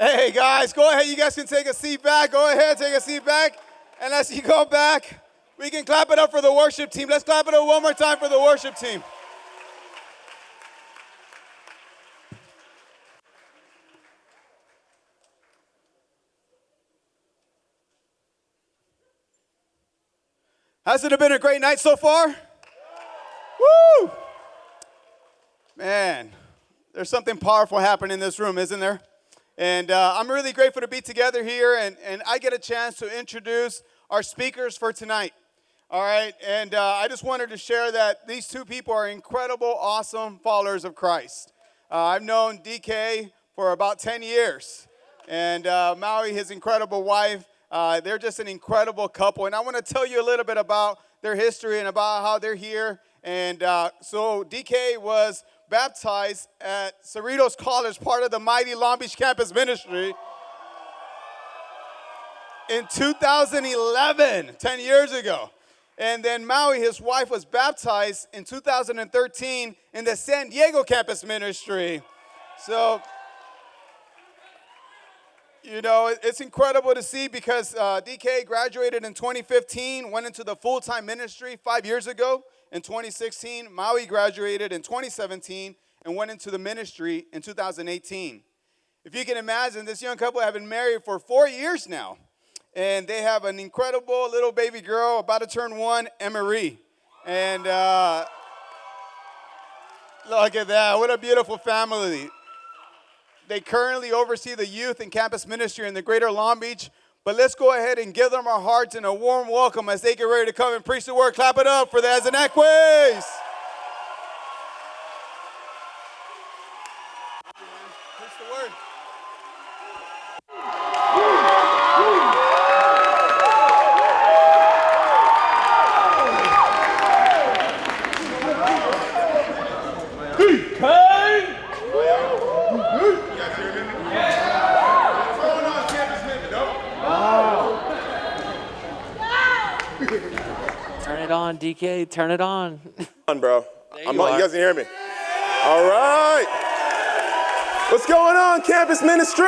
Hey, guys, go ahead. You guys can take a seat back. Go ahead, take a seat back. And as you go back, we can clap it up for the worship team. Let's clap it up one more time for the worship team. Hasn't it been a great night so far? Woo! Man, there's something powerful happening in this room, isn't there? And I'm really grateful to be together here, and I get a chance to introduce our speakers for tonight. All right, and I just wanted to share that these two people are incredible, awesome followers of Christ. I've known Dike for about 10 years, and Maui, his incredible wife, they're just an incredible couple. And I want to tell you a little bit about their history and about how they're here. And so Dike was baptized at Cerritos College, part of the mighty Long Beach campus ministry, in 2011, 10 years ago. And then Maui, his wife, was baptized in 2013 in the San Diego campus ministry. So, you know, it's incredible to see because DK graduated in 2015, went into the full-time ministry 5 years ago. In 2016, Maui graduated in 2017 and went into the ministry in 2018. If you can imagine, this young couple have been married for 4 years now. And they have an incredible little baby girl about to turn 1, Emery. And look at that. What a beautiful family. They currently oversee the youth and campus ministry in the greater Long Beach. But let's go ahead and give them our hearts and a warm welcome as they get ready to come and preach the word. Clap it up for the Ezenekwes. Preach the word. Turn it on, DK. Turn it on. Bro. You guys can hear me. All right. What's going on, campus ministry?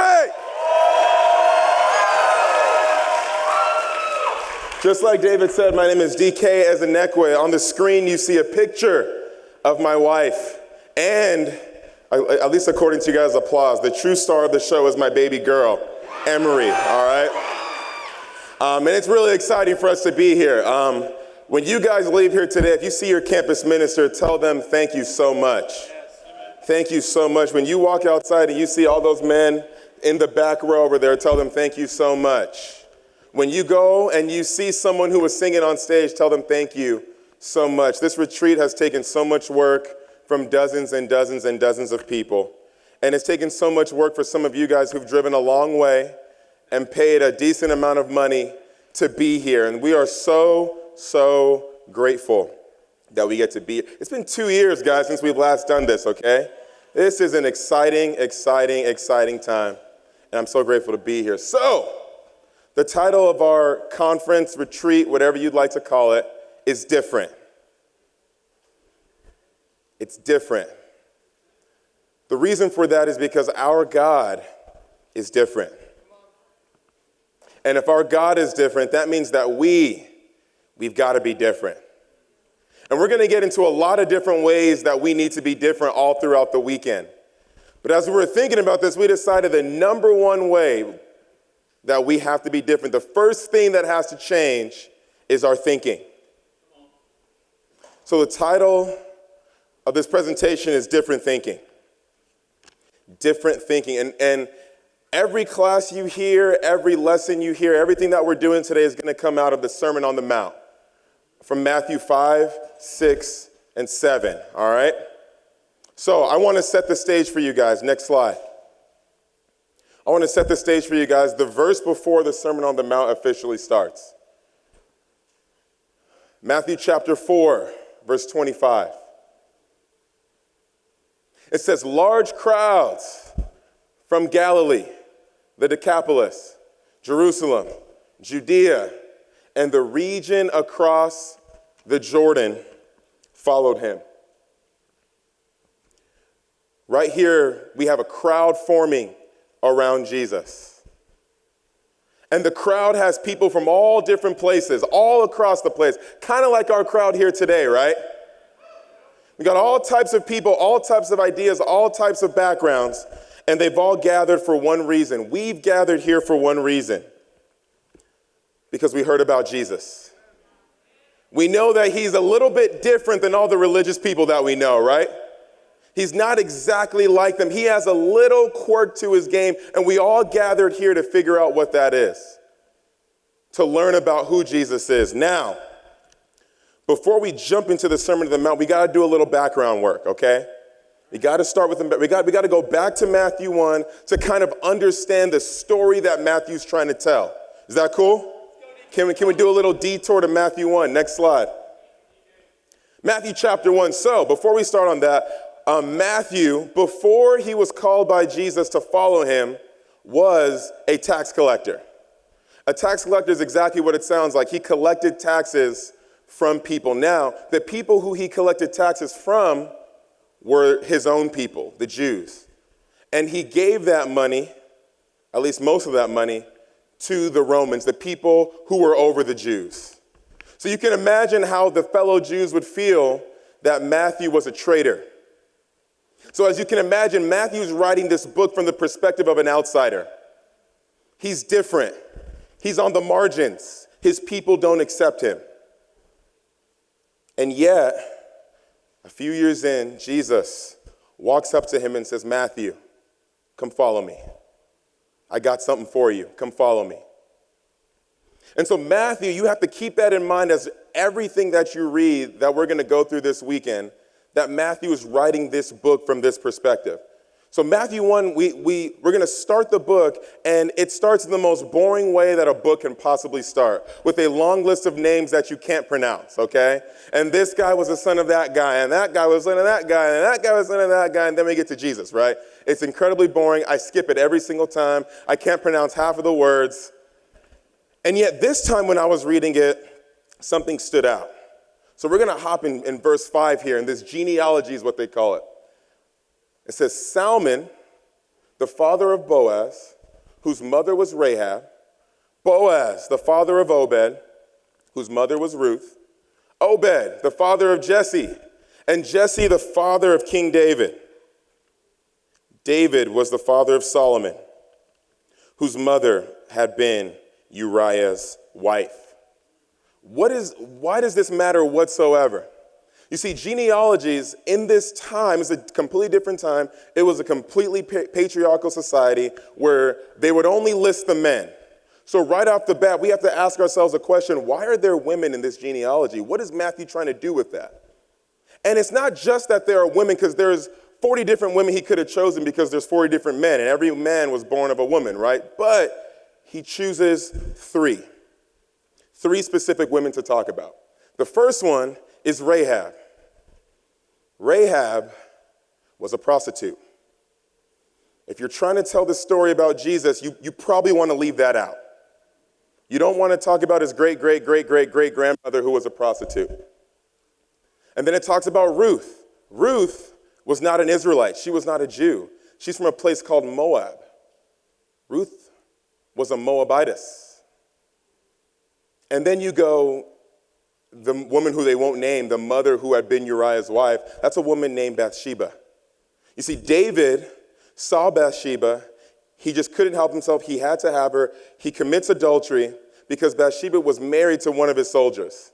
Just like David said, my name is Dike Ezenekwe. On the screen, you see a picture of my wife. And, at least according to you guys' applause, the true star of the show is my baby girl, Emery, all right? And it's really exciting for us to be here. When you guys leave here today, if you see your campus minister, tell them thank you so much. Thank you so much. When you walk outside and you see all those men in the back row over there, tell them thank you so much. When you go and you see someone who was singing on stage, tell them thank you so much. This retreat has taken so much work from dozens and dozens and dozens of people. And it's taken so much work for some of you guys who've driven a long way and paid a decent amount of money to be here. And we are so grateful that we get to be here. It's been 2 years, guys, since we've last done this, okay? This is an exciting time. And I'm so grateful to be here. So, the title of our conference, retreat, whatever you'd like to call it, is different. It's different. The reason for that is because our God is different. And if our God is different, that means that we've got to be different. And we're going to get into a lot of different ways that we need to be different all throughout the weekend. But as we were thinking about this, we decided the number one way that we have to be different, the first thing that has to change is our thinking. So the title of this presentation is Different Thinking. Different thinking. And every class you hear, every lesson you hear, everything that we're doing today is going to come out of the Sermon on the Mount from Matthew 5, 6, and 7, all right? So I want to set the stage for you guys. Next slide. I want to set the stage for you guys. The verse before the Sermon on the Mount officially starts. Matthew chapter 4, verse 25. It says, large crowds from Galilee, the Decapolis, Jerusalem, Judea, and the region across the Jordan followed him. Right here, we have a crowd forming around Jesus. And the crowd has people from all different places, all across the place, kind of like our crowd here today, right? We got all types of people, all types of ideas, all types of backgrounds, and they've all gathered for one reason. We've gathered here for one reason, because we heard about Jesus. We know that he's a little bit different than all the religious people that we know, right? He's not exactly like them. He has a little quirk to his game, and we all gathered here to figure out what that is, to learn about who Jesus is. Now, before we jump into the Sermon on the Mount, we got to do a little background work, okay? We got to start with we got to go back to Matthew 1 to kind of understand the story that Matthew's trying to tell. Is that cool? Can we do a little detour to Matthew 1? Next slide. Matthew chapter 1. So, before we start on that, Matthew, before he was called by Jesus to follow him, was a tax collector. A tax collector is exactly what it sounds like. He collected taxes from people. Now, the people who he collected taxes from were his own people, the Jews. And he gave that money, at least most of that money, to the Romans, the people who were over the Jews. So you can imagine how the fellow Jews would feel that Matthew was a traitor. So as you can imagine, Matthew's writing this book from the perspective of an outsider. He's different. He's on the margins. His people don't accept him. And yet, a few years in, Jesus walks up to him and says, Matthew, come follow me. I got something for you. Come follow me. And so Matthew, you have to keep that in mind as everything that you read that we're going to go through this weekend, that Matthew is writing this book from this perspective. So Matthew 1, we're going to start the book, and it starts in the most boring way that a book can possibly start, with a long list of names that you can't pronounce, okay? And this guy was the son of that guy, and that guy was the son of that guy, and that guy was the son of that guy, and then we get to Jesus, right? It's incredibly boring. I skip it every single time. I can't pronounce half of the words. And yet this time when I was reading it, something stood out. So we're going to hop in verse 5 here, and this genealogy is what they call it. It says, Salmon, the father of Boaz, whose mother was Rahab, Boaz, the father of Obed, whose mother was Ruth, Obed, the father of Jesse, and Jesse, the father of King David. David was the father of Solomon, whose mother had been Uriah's wife. Why does this matter whatsoever? You see, genealogies in this time is a completely different time. It was a completely patriarchal society where they would only list the men. So right off the bat, we have to ask ourselves a question, why are there women in this genealogy? What is Matthew trying to do with that? And it's not just that there are women, because there's 40 different women he could have chosen because there's 40 different men, and every man was born of a woman, right? But he chooses three specific women to talk about. The first one is Rahab. Rahab was a prostitute. If you're trying to tell the story about Jesus, you probably want to leave that out. You don't want to talk about his great-great-great-great-great-grandmother who was a prostitute. And then it talks about Ruth. Ruth was not an Israelite. She was not a Jew. She's from a place called Moab. Ruth was a Moabitess. And then you go, the woman who they won't name, the mother who had been Uriah's wife, that's a woman named Bathsheba. You see, David saw Bathsheba. He just couldn't help himself. He had to have her. He commits adultery because Bathsheba was married to one of his soldiers.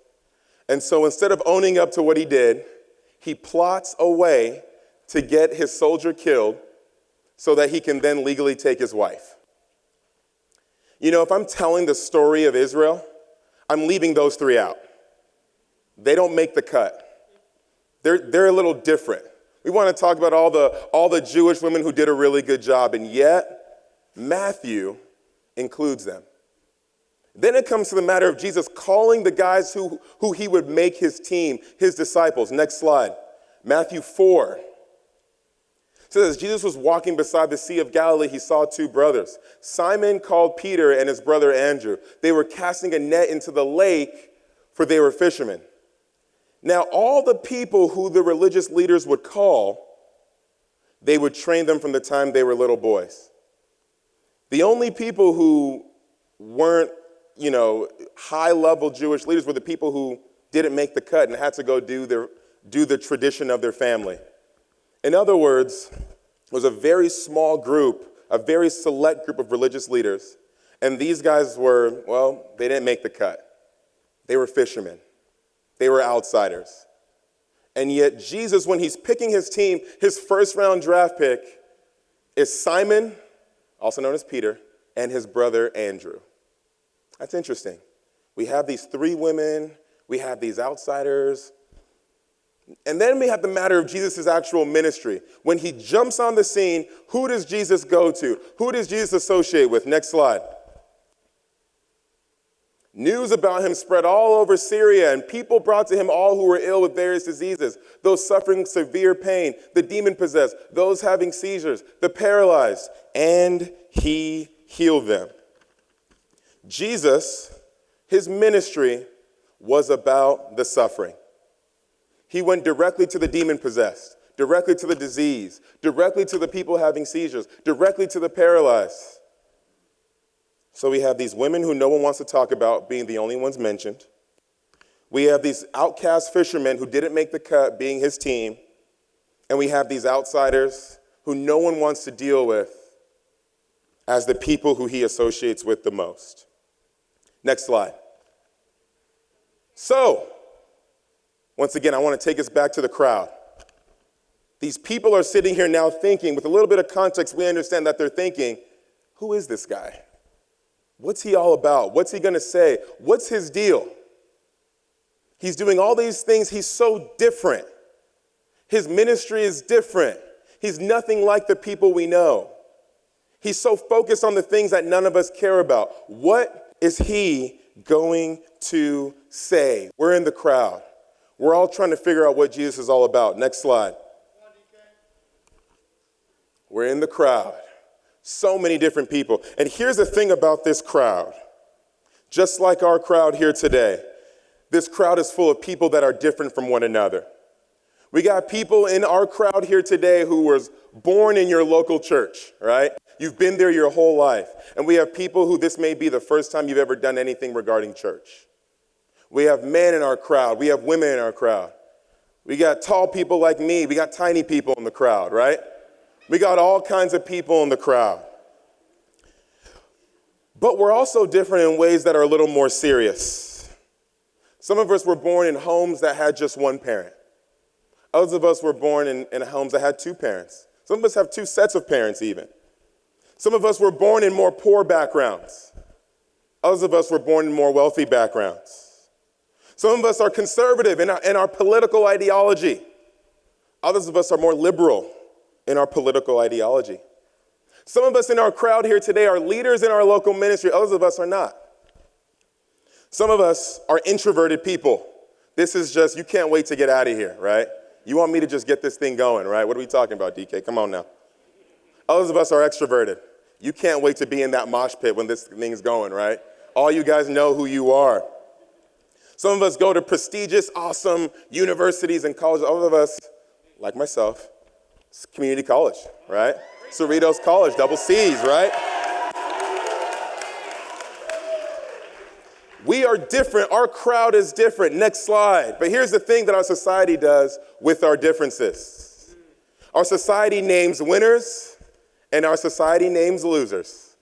And so instead of owning up to what he did, he plots a way to get his soldier killed so that he can then legally take his wife. You know, if I'm telling the story of Israel, I'm leaving those three out. They don't make the cut. They're a little different. We want to talk about all the Jewish women who did a really good job, and yet Matthew includes them. Then it comes to the matter of Jesus calling the guys who he would make his team, his disciples. Next slide. Matthew 4. It says, as Jesus was walking beside the Sea of Galilee, he saw two brothers, Simon called Peter and his brother Andrew. They were casting a net into the lake, for they were fishermen. Now, all the people who the religious leaders would call, they would train them from the time they were little boys. The only people who weren't, high-level Jewish leaders were the people who didn't make the cut and had to go do the tradition of their family. In other words, it was a very small group, a very select group of religious leaders, and these guys were, they didn't make the cut. They were fishermen. They were outsiders. And yet Jesus, when he's picking his team, his first-round draft pick is Simon, also known as Peter, and his brother Andrew. That's interesting. We have these three women, we have these outsiders, and then we have the matter of Jesus' actual ministry. When he jumps on the scene, who does Jesus go to? Who does Jesus associate with? Next slide. News about him spread all over Syria, and people brought to him all who were ill with various diseases, those suffering severe pain, the demon-possessed, those having seizures, the paralyzed, and he healed them. Jesus, his ministry was about the suffering. He went directly to the demon-possessed, directly to the disease, directly to the people having seizures, directly to the paralyzed. So we have these women who no one wants to talk about being the only ones mentioned. We have these outcast fishermen who didn't make the cut being his team. And we have these outsiders who no one wants to deal with as the people who he associates with the most. Next slide. So, once again, I want to take us back to the crowd. These people are sitting here now thinking, with a little bit of context, we understand that they're thinking, who is this guy? What's he all about? What's he going to say? What's his deal? He's doing all these things. He's so different. His ministry is different. He's nothing like the people we know. He's so focused on the things that none of us care about. What is he going to say? We're in the crowd. We're all trying to figure out what Jesus is all about. Next slide. We're in the crowd. So many different people. And here's the thing about this crowd. Just like our crowd here today, this crowd is full of people that are different from one another. We got people in our crowd here today who was born in your local church, right? You've been there your whole life. And we have people who this may be the first time you've ever done anything regarding church. We have men in our crowd. We have women in our crowd. We got tall people like me. We got tiny people in the crowd, right? We got all kinds of people in the crowd. But we're also different in ways that are a little more serious. Some of us were born in homes that had just one parent. Others of us were born in homes that had two parents. Some of us have two sets of parents even. Some of us were born in more poor backgrounds. Others of us were born in more wealthy backgrounds. Some of us are conservative in our political ideology. Others of us are more liberal in our political ideology. Some of us in our crowd here today are leaders in our local ministry. Others of us are not. Some of us are introverted people. This is just, you can't wait to get out of here, right? You want me to just get this thing going, right? What are we talking about, Dike? Come on now. Others of us are extroverted. You can't wait to be in that mosh pit when this thing's going, right? All you guys know who you are. Some of us go to prestigious, awesome universities and colleges. Others of us, like myself, it's community college, right? Cerritos College, double C's, right? We are different. Our crowd is different. Next slide. But here's the thing that our society does with our differences. Our society names winners, and our society names losers.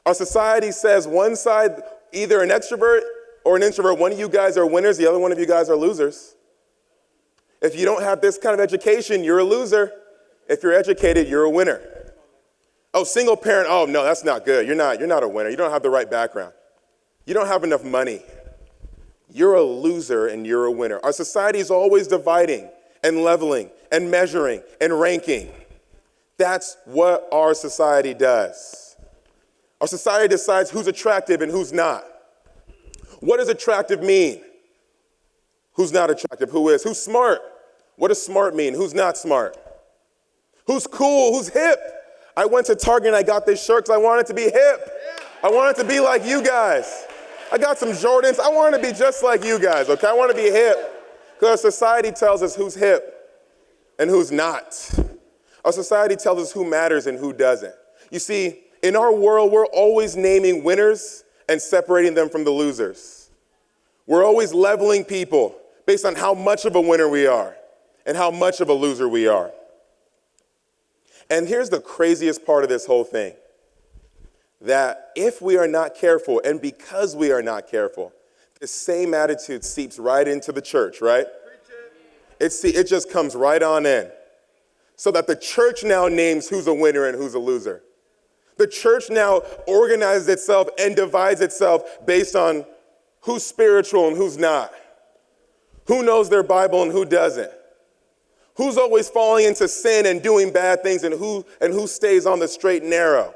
Our society says one side, either an extrovert or an introvert, one of you guys are winners, the other one of you guys are losers. If you don't have this kind of education, you're a loser. If you're educated, you're a winner. Oh, single parent, oh no, that's not good. You're not a winner. You don't have the right background. You don't have enough money. You're a loser and you're a winner. Our society is always dividing and leveling and measuring and ranking. That's what our society does. Our society decides who's attractive and who's not. What does attractive mean? Who's not attractive? Who is? Who's smart? What does smart mean? Who's not smart? Who's cool? Who's hip? I went to Target and I got this shirt because I wanted to be hip. I wanted to be like you guys. I got some Jordans. I want to be just like you guys, okay? I want to be hip. Because our society tells us who's hip and who's not. Our society tells us who matters and who doesn't. You see, In our world, we're always naming winners and separating them from the losers. We're always leveling people based on how much of a winner we are and how much of a loser we are. And here's the craziest part of this whole thing, that if we are not careful, and because we are not careful, the same attitude seeps right into the church, right? It just comes right on in. So that the church now names who's a winner and who's a loser. The church now organizes itself and divides itself based on who's spiritual and who's not. Who knows their Bible and who doesn't. Who's always falling into sin and doing bad things, and who stays on the straight and narrow.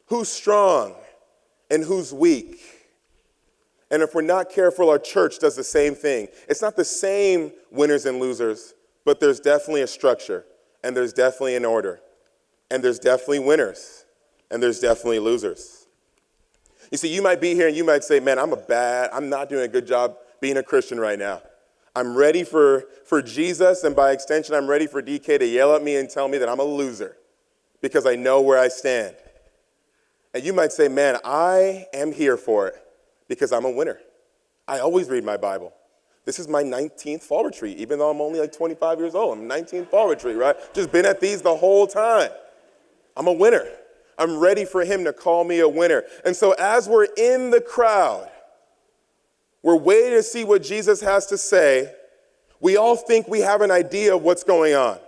Who's strong and who's weak. And if we're not careful, our church does the same thing. It's not the same winners and losers, but there's definitely a structure, and there's definitely an order, and there's definitely winners, and there's definitely losers. You see, you might be here and you might say, man, I'm not doing a good job being a Christian right now. I'm ready for Jesus, and by extension, I'm ready for Dike to yell at me and tell me that I'm a loser because I know where I stand. And you might say, man, I am here for it because I'm a winner. I always read my Bible. This is my 19th fall retreat, even though I'm only like 25 years old. I'm 19th fall retreat, right? Just been at these the whole time. I'm a winner. I'm ready for him to call me a winner. And so as we're in the crowd, we're waiting to see what Jesus has to say. We all think we have an idea of what's going on.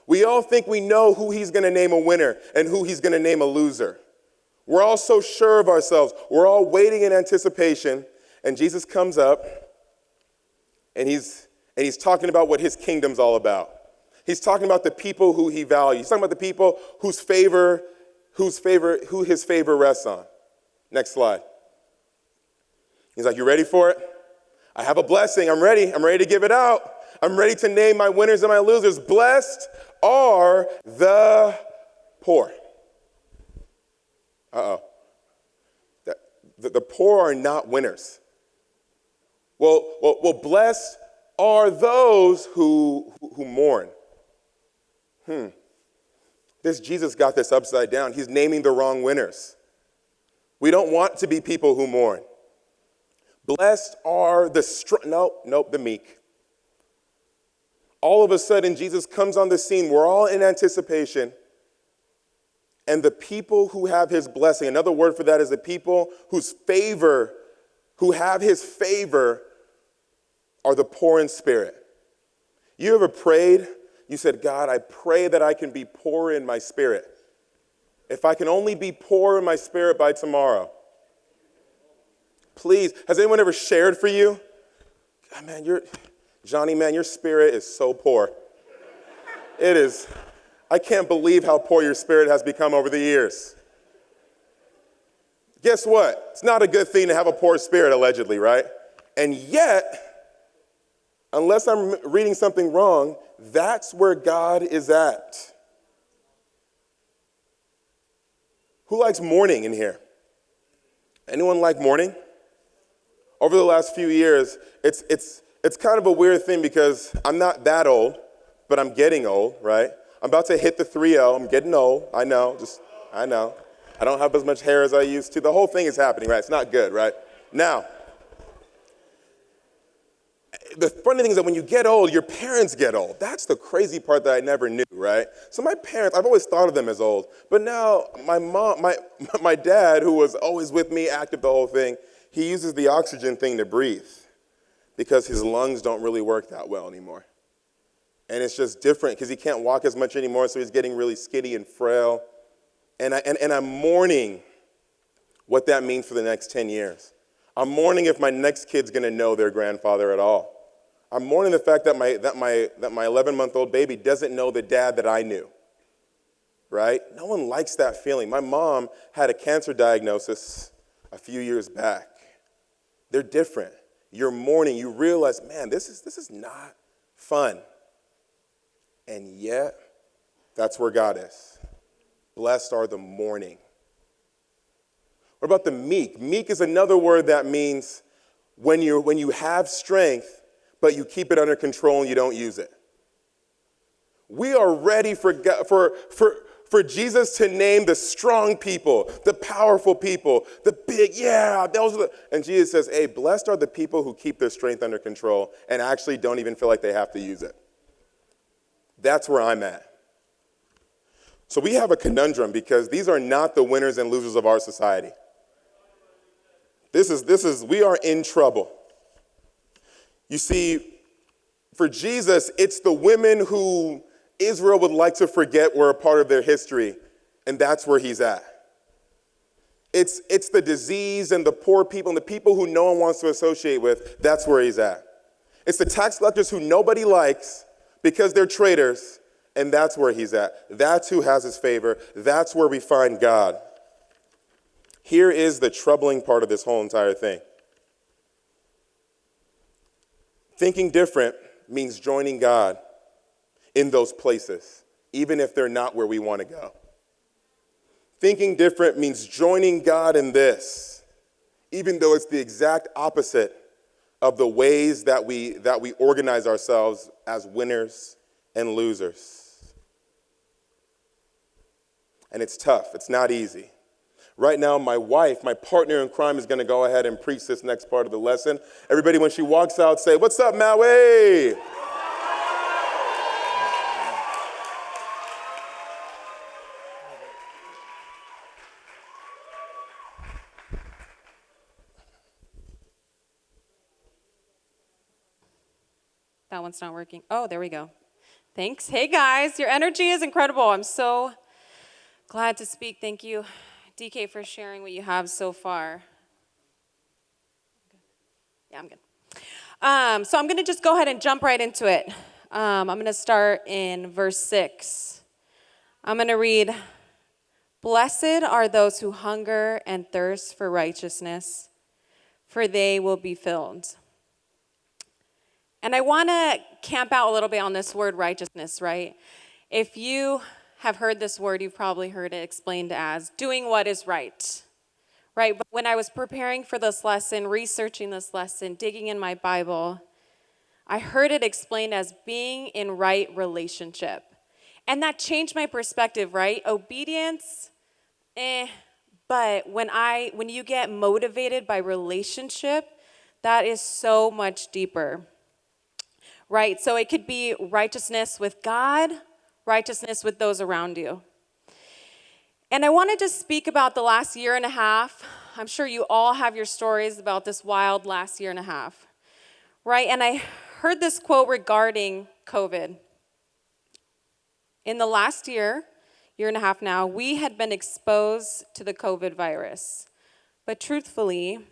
We all think we know who he's going to name a winner and who he's going to name a loser. We're all so sure of ourselves. We're all waiting in anticipation. And Jesus comes up, and he's talking about what his kingdom's all about. He's talking about the people who he values. He's talking about the people who his favor rests on. Next slide. He's like, you ready for it? I have a blessing. I'm ready. I'm ready to give it out. I'm ready to name my winners and my losers. Blessed are the poor. Uh-oh. The poor are not winners. Well, blessed are those who mourn. This Jesus got this upside down. He's naming the wrong winners. We don't want to be people who mourn. Blessed are the meek. All of a sudden, Jesus comes on the scene. We're all in anticipation. And the people who have his blessing, another word for that is the people who have his favor are the poor in spirit. You ever prayed? You said, God, I pray that I can be poor in my spirit. If I can only be poor in my spirit by tomorrow. Please, has anyone ever shared for you? God, man, your spirit is so poor. It is. I can't believe how poor your spirit has become over the years. Guess what? It's not a good thing to have a poor spirit, allegedly, right? And yet, unless I'm reading something wrong, that's where God is at. Who likes mourning in here? Anyone like mourning? Over the last few years, it's kind of a weird thing because I'm not that old, but I'm getting old, right? I'm about to hit the 3-0. I'm getting old. I know. I don't have as much hair as I used to. The whole thing is happening, right? It's not good, right? Now, the funny thing is that when you get old, your parents get old. That's the crazy part that I never knew, right? So my parents, I've always thought of them as old. But now my dad, who was always with me, active the whole thing, he uses the oxygen thing to breathe because his lungs don't really work that well anymore. And it's just different because he can't walk as much anymore, so he's getting really skinny and frail. And I'm mourning what that means for the next 10 years. I'm mourning if my next kid's going to know their grandfather at all. I'm mourning the fact that my 11-month-old baby doesn't know the dad that I knew, right? No one likes that feeling. My mom had a cancer diagnosis a few years back. They're different. You're mourning. You realize, man, this is not fun. And yet, that's where God is. Blessed are the mourning. What about the meek? Meek is another word that means when you have strength, but you keep it under control and you don't use it. We are ready for for Jesus to name the strong people, the powerful people, the big, those are the, and Jesus says, hey, blessed are the people who keep their strength under control and actually don't even feel like they have to use it. That's where I'm at. So we have a conundrum because these are not the winners and losers of our society. We are in trouble. You see, for Jesus, it's the women who Israel would like to forget were a part of their history, and that's where he's at. It's the disease and the poor people and the people who no one wants to associate with, that's where he's at. It's the tax collectors who nobody likes because they're traitors, and that's where he's at. That's who has his favor. That's where we find God. Here is the troubling part of this whole entire thing. Thinking different means joining God in those places, even if they're not where we want to go. Thinking different means joining God in this, even though it's the exact opposite of the ways that we organize ourselves as winners and losers. And it's tough. It's not easy. Right now, my wife, my partner in crime, is going to go ahead and preach this next part of the lesson. Everybody, when she walks out, say, "What's up, Maui?" That one's not working. Oh, there we go. Thanks. Hey, guys. Your energy is incredible. I'm so glad to speak. Thank you, Dike, for sharing what you have so far. Yeah, I'm good. So I'm going to just go ahead and jump right into it. I'm going to start in verse 6. I'm going to read, "Blessed are those who hunger and thirst for righteousness, for they will be filled." And I want to camp out a little bit on this word righteousness, right? If you have heard this word, you've probably heard it explained as doing what is right, right? But when I was preparing for this lesson, researching this lesson, digging in my Bible, I heard it explained as being in right relationship. And that changed my perspective, right? Obedience, but when you get motivated by relationship, that is so much deeper. Right, so it could be righteousness with God, righteousness with those around you. And I wanted to speak about the last year and a half. I'm sure you all have your stories about this wild last year and a half, right? And I heard this quote regarding COVID. In the last year and a half now, we had been exposed to the COVID virus. But truthfully,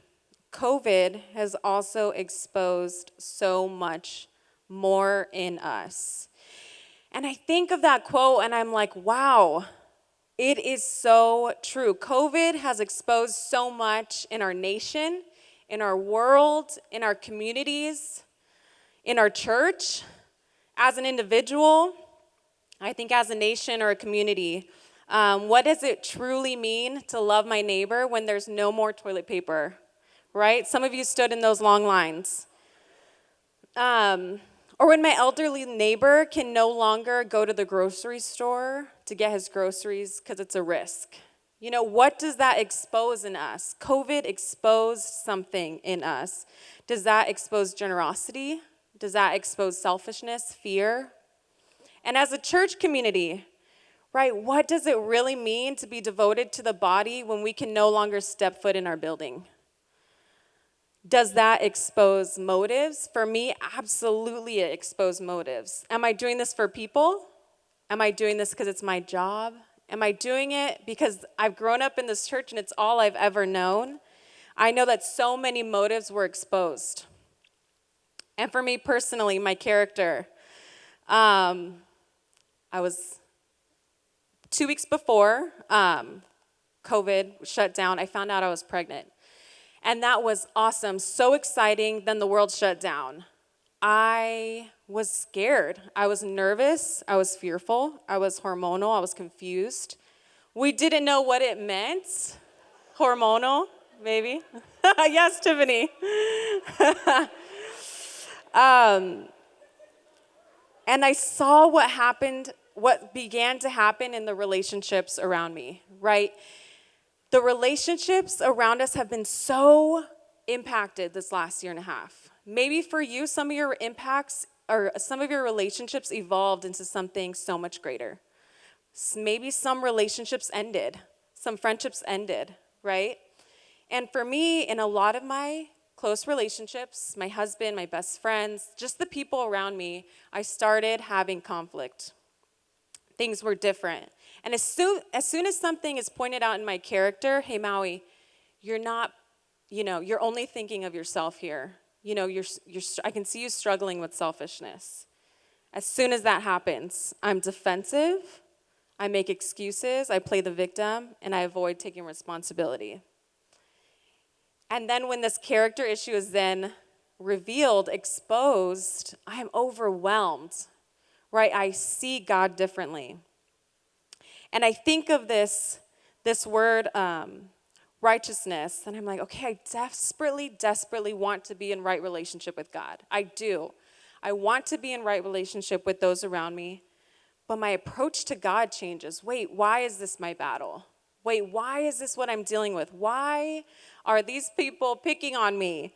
COVID has also exposed so much more in us. And I think of that quote and I'm like, wow, it is so true. COVID has exposed so much in our nation, in our world, in our communities, in our church, as an individual, I think as a nation or a community. What does it truly mean to love my neighbor when there's no more toilet paper, right? Some of you stood in those long lines. Or when my elderly neighbor can no longer go to the grocery store to get his groceries because it's a risk. You know, what does that expose in us? COVID exposed something in us. Does that expose generosity? Does that expose selfishness, fear? And as a church community, right, what does it really mean to be devoted to the body when we can no longer step foot in our building? Does that expose motives? For me, absolutely it exposed motives. Am I doing this for people? Am I doing this because it's my job? Am I doing it because I've grown up in this church and it's all I've ever known? I know that so many motives were exposed. And for me personally, my character, I was 2 weeks before COVID shut down, I found out I was pregnant. And that was awesome, so exciting. Then the world shut down. I was scared. I was nervous. I was fearful. I was hormonal. I was confused. We didn't know what it meant. Hormonal, maybe. Yes, Tiffany. And I saw what happened what began to happen in the relationships around me, right? The relationships around us have been so impacted this last year and a half. Maybe for you, some of your impacts or some of your relationships evolved into something so much greater. Maybe some relationships ended, some friendships ended, right? And for me, in a lot of my close relationships, my husband, my best friends, just the people around me, I started having conflict. Things were different. And as soon as something is pointed out in my character, hey, Maui, you're not, you're only thinking of yourself here. I can see you struggling with selfishness. As soon as that happens, I'm defensive, I make excuses, I play the victim, and I avoid taking responsibility. And then when this character issue is then revealed, exposed, I am overwhelmed, right? I see God differently. And I think of this word, righteousness, and I'm like, okay, I desperately want to be in right relationship with God. I do. I want to be in right relationship with those around me, but my approach to God changes. Wait, why is this my battle? Wait, why is this what I'm dealing with? Why are these people picking on me,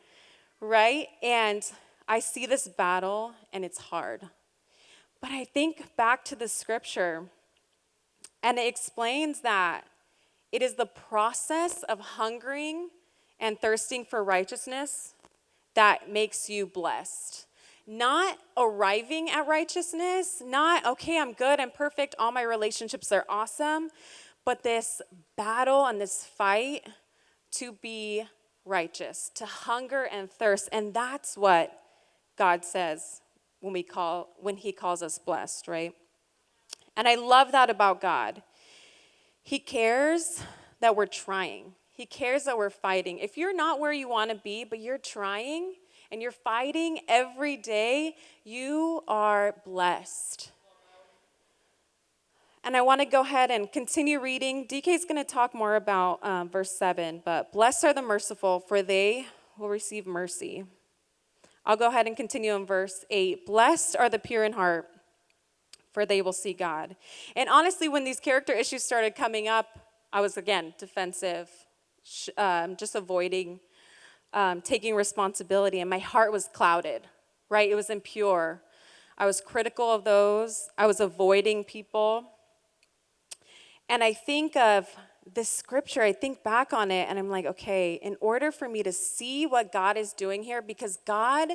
right? And I see this battle, and it's hard. But I think back to the scripture, and it explains that it is the process of hungering and thirsting for righteousness that makes you blessed. Not arriving at righteousness, not, okay, I'm good, I'm perfect, all my relationships are awesome, but this battle and this fight to be righteous, to hunger and thirst. And that's what God says when he calls us blessed, right? And I love that about God. He cares that we're trying. He cares that we're fighting. If you're not where you want to be, but you're trying and you're fighting every day, you are blessed. And I want to go ahead and continue reading. Dike is going to talk more about verse 7, but blessed are the merciful, for they will receive mercy. I'll go ahead and continue in verse 8. Blessed are the pure in heart, for they will see God. And honestly, when these character issues started coming up, I was, again, defensive, just avoiding taking responsibility, and my heart was clouded, right? It was impure. I was critical of those. I was avoiding people. And I think of this scripture, I think back on it, and I'm like, okay, in order for me to see what God is doing here, because God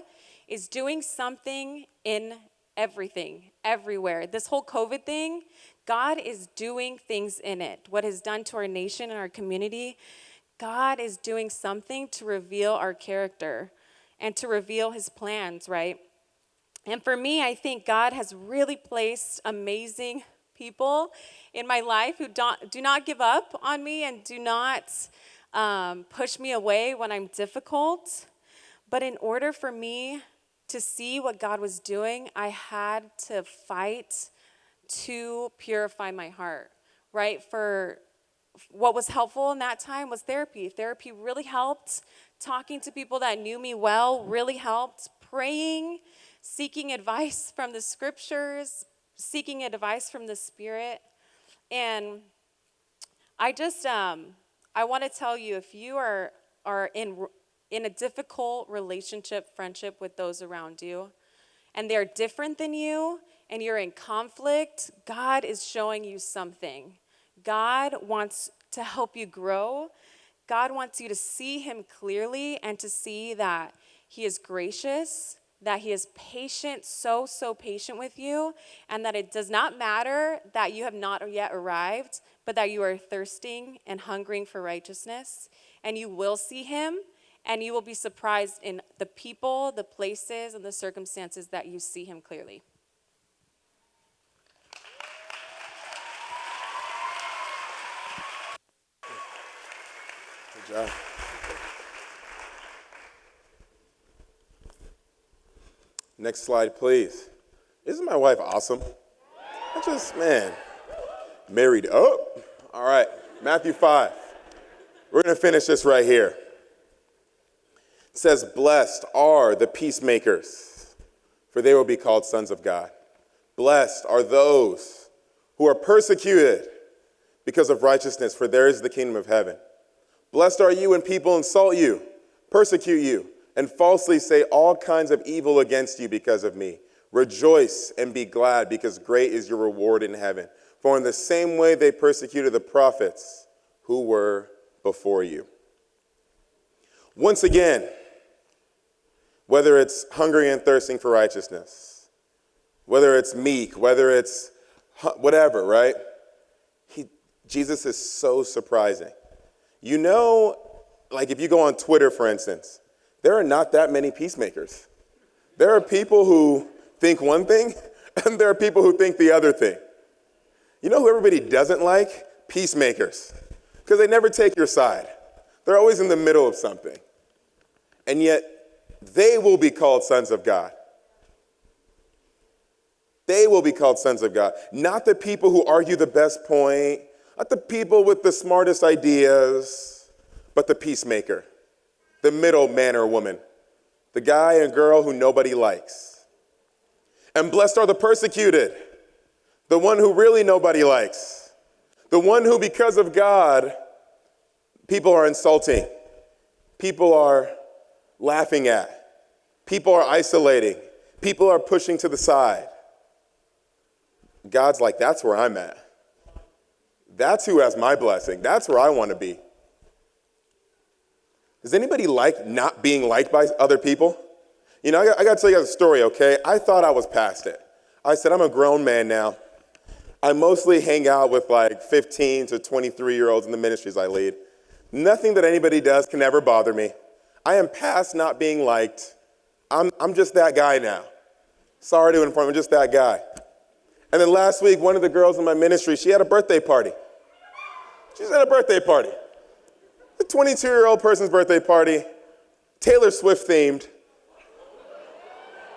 is doing something in everything, everywhere. This whole COVID thing, God is doing things in it. What has done to our nation and our community, God is doing something to reveal our character and to reveal his plans, right? And for me, I think God has really placed amazing people in my life who do not give up on me and do not push me away when I'm difficult. But in order for me to see what God was doing, I had to fight to purify my heart, right? For what was helpful in that time was therapy. Therapy really helped. Talking to people that knew me well really helped. Praying, seeking advice from the scriptures, seeking advice from the Spirit. And I just, I want to tell you, if you are in a difficult relationship, friendship with those around you, and they're different than you, and you're in conflict, God is showing you something. God wants to help you grow. God wants you to see him clearly and to see that he is gracious, that he is patient, so patient with you, and that it does not matter that you have not yet arrived, but that you are thirsting and hungering for righteousness, and you will see him, and you will be surprised in the people, the places, and the circumstances that you see him clearly. Good job. Next slide, please. Isn't my wife awesome? Married up. All right, Matthew 5. We're going to finish this right here. It says, blessed are the peacemakers, for they will be called sons of God. Blessed are those who are persecuted because of righteousness, for theirs is the kingdom of heaven. Blessed are you when people insult you, persecute you, and falsely say all kinds of evil against you because of me. Rejoice and be glad, because great is your reward in heaven. For in the same way they persecuted the prophets who were before you. Once again, whether it's hungry and thirsting for righteousness, whether it's meek, whether it's whatever, right? Jesus is so surprising. You know, like if you go on Twitter, for instance, there are not that many peacemakers. There are people who think one thing, and there are people who think the other thing. You know who everybody doesn't like? Peacemakers. Because they never take your side. They're always in the middle of something. And yet, they will be called sons of God. They will be called sons of God. Not the people who argue the best point, not the people with the smartest ideas, but the peacemaker, the middle man or woman, the guy and girl who nobody likes. And blessed are the persecuted, the one who really nobody likes, the one who, because of God, people are insulting, people are laughing at, people are isolating, people are pushing to the side. God's like, that's where I'm at. That's who has my blessing. That's where I want to be. Does anybody like not being liked by other people? You know, I got to tell you guys a story, okay? I thought I was past it. I said, I'm a grown man now. I mostly hang out with like 15 to 23-year-olds in the ministries I lead. Nothing that anybody does can ever bother me. I am past not being liked. I'm just that guy now. Sorry to inform you, I'm just that guy. And then last week, one of the girls in my ministry, she had a birthday party. She just had a birthday party. The 22-year-old person's birthday party, Taylor Swift themed.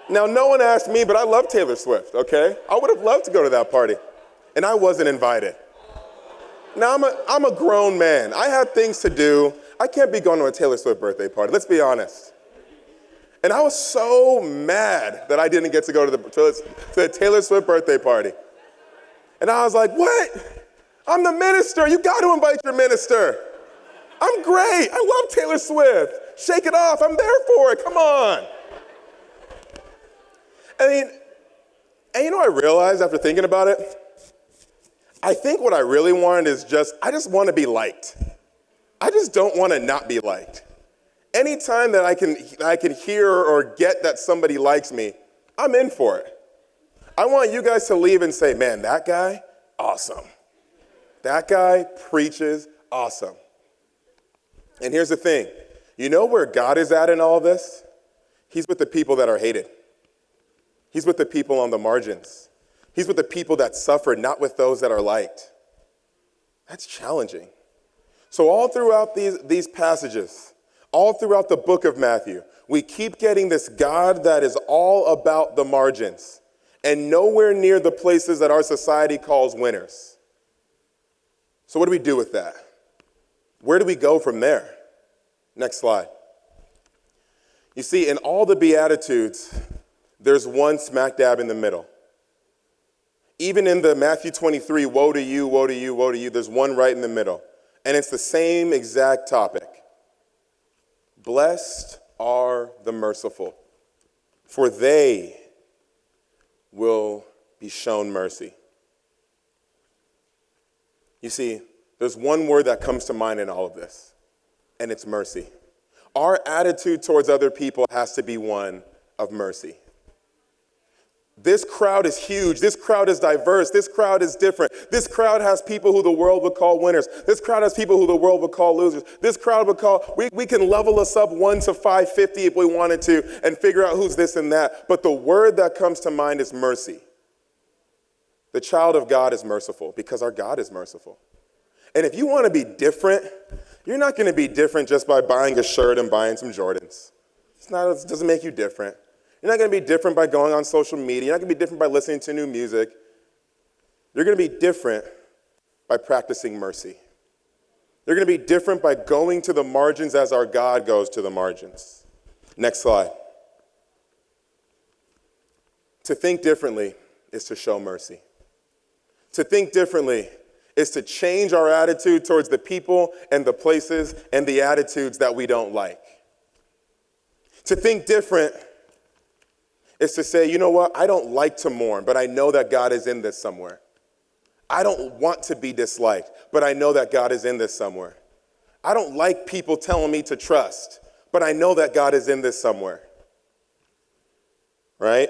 Now, no one asked me, but I love Taylor Swift, okay? I would have loved to go to that party, and I wasn't invited. Now, I'm a grown man. I have things to do. I can't be going to a Taylor Swift birthday party, let's be honest. And I was so mad that I didn't get to go to the Taylor Swift birthday party. And I was like, what? I'm the minister. You got to invite your minister. I'm great. I love Taylor Swift. Shake it off. I'm there for it. Come on. I mean, and you know what I realized after thinking about it? I think what I really wanted is I just want to be liked. I just don't want to not be liked. Anytime that I can hear or get that somebody likes me, I'm in for it. I want you guys to leave and say, man, that guy, awesome. That guy preaches awesome. And here's the thing. You know where God is at in all this? He's with the people that are hated. He's with the people on the margins. He's with the people that suffer, not with those that are liked. That's challenging. So all throughout these passages, all throughout the book of Matthew, we keep getting this God that is all about the margins and nowhere near the places that our society calls winners. So what do we do with that? Where do we go from there? Next slide. You see, in all the Beatitudes, there's one smack dab in the middle. Even in the Matthew 23, woe to you, woe to you, woe to you, there's one right in the middle. And it's the same exact topic. Blessed are the merciful, for they will be shown mercy. You see, there's one word that comes to mind in all of this, and it's mercy. Our attitude towards other people has to be one of mercy. This crowd is huge. This crowd is diverse. This crowd is different. This crowd has people who the world would call winners. This crowd has people who the world would call losers. This crowd would call, we can level us up 1 to 550 if we wanted to and figure out who's this and that. But the word that comes to mind is mercy. The child of God is merciful because our God is merciful. And if you want to be different, you're not going to be different just by buying a shirt and buying some Jordans. It doesn't make you different. You're not going to be different by going on social media. You're not going to be different by listening to new music. You're going to be different by practicing mercy. You're going to be different by going to the margins as our God goes to the margins. Next slide. To think differently is to show mercy. To think differently is to change our attitude towards the people and the places and the attitudes that we don't like. To think different is to say, you know what, I don't like to mourn, but I know that God is in this somewhere. I don't want to be disliked, but I know that God is in this somewhere. I don't like people telling me to trust, but I know that God is in this somewhere. Right?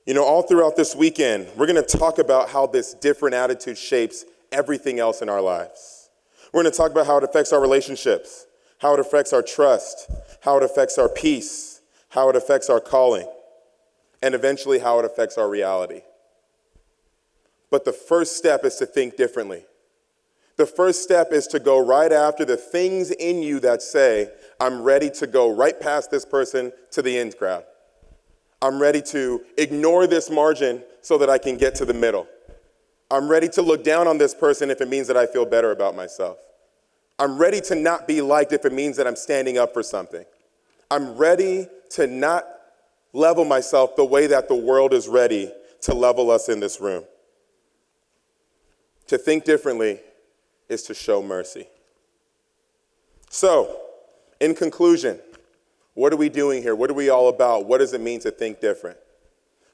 You know, all throughout this weekend, we're going to talk about how this different attitude shapes everything else in our lives. We're going to talk about how it affects our relationships, how it affects our trust, how it affects our peace, how it affects our calling, and eventually how it affects our reality. But the first step is to think differently. The first step is to go right after the things in you that say, I'm ready to go right past this person to the in crowd. I'm ready to ignore this margin so that I can get to the middle. I'm ready to look down on this person if it means that I feel better about myself. I'm ready to not be liked if it means that I'm standing up for something. I'm ready to not level myself the way that the world is ready to level us in this room. To think differently is to show mercy. So, in conclusion, what are we doing here? What are we all about? What does it mean to think different?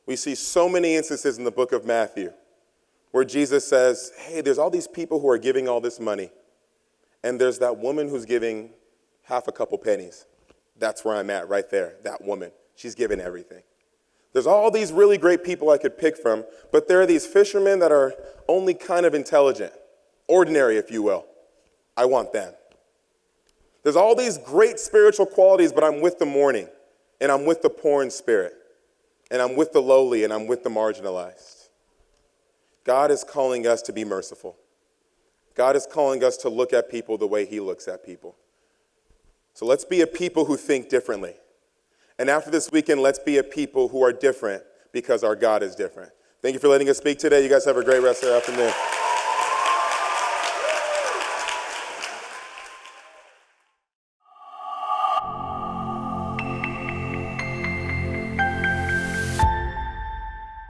We see so many instances in the book of Matthew where Jesus says, hey, there's all these people who are giving all this money, and there's that woman who's giving half a couple pennies. That's where I'm at right there, that woman. She's giving everything. There's all these really great people I could pick from, but there are these fishermen that are only kind of intelligent, ordinary, if you will. I want them. There's all these great spiritual qualities, but I'm with the mourning, and I'm with the poor in spirit, and I'm with the lowly, and I'm with the marginalized. God is calling us to be merciful. God is calling us to look at people the way he looks at people. So let's be a people who think differently. And after this weekend, let's be a people who are different because our God is different. Thank you for letting us speak today. You guys have a great rest of the afternoon.